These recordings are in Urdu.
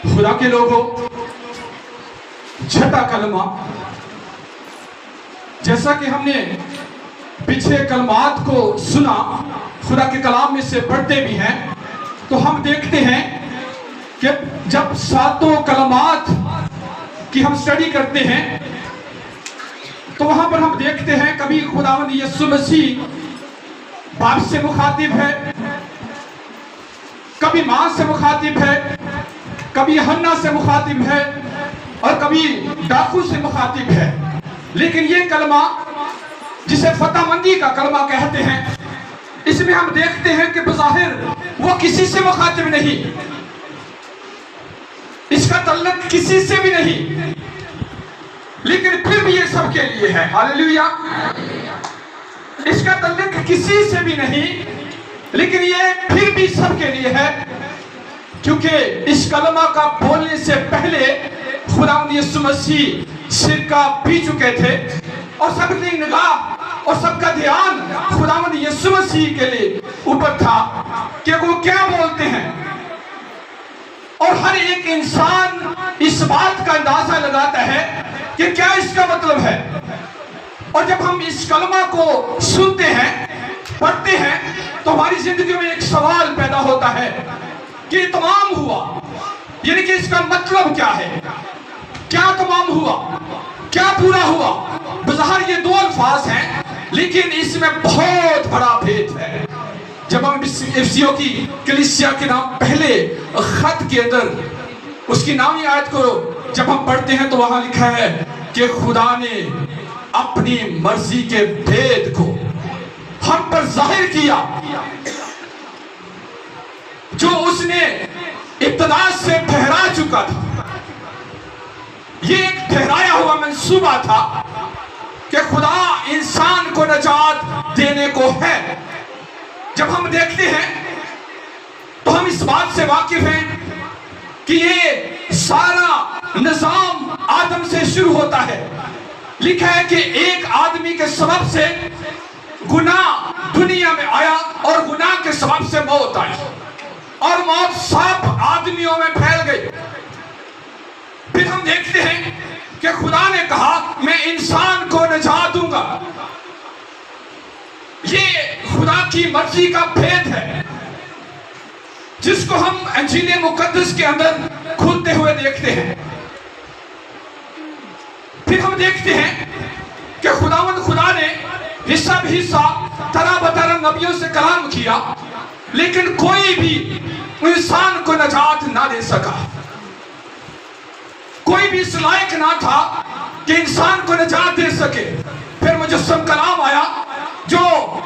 خدا کے لوگوں، چھٹا کلمہ، جیسا کہ ہم نے پچھلے کلمات کو سنا، خدا کے کلام میں سے پڑھتے بھی ہیں، تو ہم دیکھتے ہیں کہ جب ساتوں کلمات کی ہم سٹڈی کرتے ہیں تو وہاں پر ہم دیکھتے ہیں کبھی خداوند یسوع مسیح باپ سے مخاطب ہے، کبھی ماں سے مخاطب ہے، کبھی حنا سے مخاطب ہے، اور کبھی ڈاکو سے مخاطب ہے۔ لیکن یہ کلمہ جسے فتح مندی کا کلمہ کہتے ہیں، اس میں ہم دیکھتے ہیں کہ بظاہر وہ کسی سے مخاطب نہیں، اس کا تعلق کسی سے بھی نہیں، لیکن پھر بھی یہ سب کے لیے ہے۔ ہاللیلویا! اس کا تعلق کسی سے بھی نہیں، لیکن یہ پھر بھی سب کے لیے ہے، کیونکہ اس کلمہ کا بولنے سے پہلے خداوند یسوع مسیح سرکہ پی چکے تھے، اور سب کی نگاہ اور سب کا دھیان خداوند یسوع مسیح کے لیے اوپر تھا کہ وہ کیا بولتے ہیں، اور ہر ایک انسان اس بات کا اندازہ لگاتا ہے کہ کیا اس کا مطلب ہے۔ اور جب ہم اس کلمہ کو سنتے ہیں، پڑھتے ہیں، تو ہماری زندگی میں ایک سوال پیدا ہوتا ہے کہ یہ تمام ہوا، یعنی کہ اس کا مطلب کیا ہے، کیا تمام ہوا، کیا پورا ہوا۔ بظاہر یہ دو الفاظ ہیں، لیکن اس میں بہت بڑا بھید ہے۔ جب ہم افسیوں کی کلیسیا کے نام پہلے خط کے اندر اس کی نامی آیت کو جب ہم پڑھتے ہیں تو وہاں لکھا ہے کہ خدا نے اپنی مرضی کے بھید کو ہم پر ظاہر کیا، جو اس نے ابتدا سے ٹھہرا چکا تھا۔ یہ ایک ٹھہرایا ہوا منصوبہ تھا کہ خدا انسان کو نجات دینے کو ہے۔ جب ہم دیکھتے ہیں تو ہم اس بات سے واقف ہیں کہ یہ سارا نظام آدم سے شروع ہوتا ہے۔ لکھا ہے کہ ایک آدمی کے سبب سے گناہ دنیا میں آیا، اور گناہ کے سبب سے موت آئی، اور موت سب آدمیوں میں پھیل گئی۔ پھر ہم دیکھتے ہیں کہ خدا نے کہا میں انسان کو نجات دوں گا۔ یہ خدا کی مرضی کا بھید ہے، جس کو ہم انجیل مقدس کے اندر کھلتے ہوئے دیکھتے ہیں۔ پھر ہم دیکھتے ہیں کہ خدا نے حصہ بحصہ طرح بطرح نبیوں سے کلام کیا، لیکن کوئی بھی انسان کو نجات نہ دے سکا۔ کوئی بھی اس لائق نہ تھا کہ انسان کو نجات دے سکے۔ پھر مجسم کلام آیا جو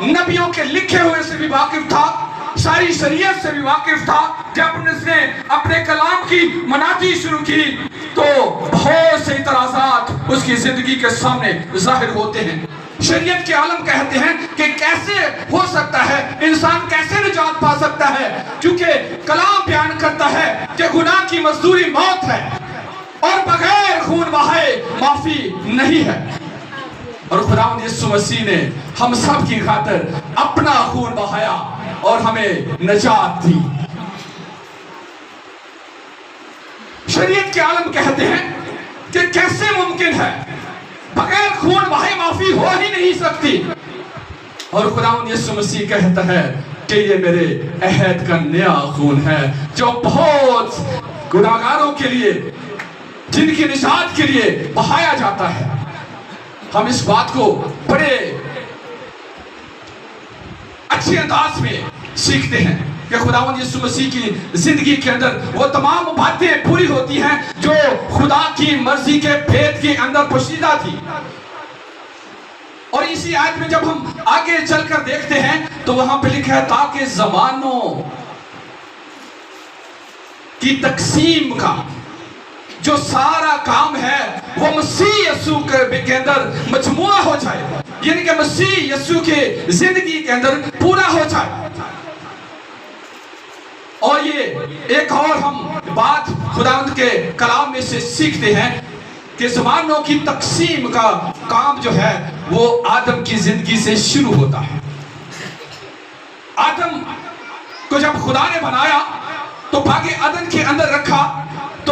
نبیوں کے لکھے ہوئے سے بھی واقف تھا، ساری شریعت سے بھی واقف تھا۔ جب اس نے اپنے کلام کی منادی شروع کی تو بہت سے اعتراضات اس کی زندگی کے سامنے ظاہر ہوتے ہیں۔ شریعت کے عالم کہتے ہیں کہ کیسے ہو سکتا ہے، انسان کیسے نجات پا سکتا ہے، کیونکہ کلام بیان کرتا ہے کہ گناہ کی مزدوری موت ہے، اور بغیر خون بہائے معافی نہیں ہے۔ اور خداوند یسوع مسیح نے ہم سب کی خاطر اپنا خون بہایا اور ہمیں نجات دی۔ شریعت کے عالم کہتے ہیں کہ کیسے ممکن ہے، بغیر خون بہائے معافی ہو ہی نہیں سکتی۔ اور خداوند یسوع مسیح کہتا ہے کہ یہ میرے عہد کا نیا خون ہے، جو بہت گناہگاروں کے لیے، جن کی نجات کے لیے بہایا جاتا ہے۔ ہم اس بات کو بڑے اچھے انداز میں سیکھتے ہیں کہ خداوند یسوع مسیح کی زندگی کے اندر وہ تمام باتیں پوری ہوتی ہیں جو خدا کی مرضی کے بھید کے اندر پوشیدہ تھی۔ اور اسی آیت میں جب ہم آگے چل کر دیکھتے ہیں تو وہاں پہ لکھا ہے تاکہ زمانوں کی تقسیم کا جو سارا کام ہے وہ مسیح یسوع کے اندر مجموعہ ہو جائے، یعنی کہ مسیح یسوع کے زندگی کے اندر پورا ہو جائے۔ اور یہ ایک اور ہم بات خداوند کے کلام میں سے سیکھتے ہیں کہ زمانوں کی تقسیم کا کام جو ہے وہ آدم کی زندگی سے شروع ہوتا ہے۔ آدم کو جب خدا نے بنایا تو باغ عدن کے اندر رکھا تو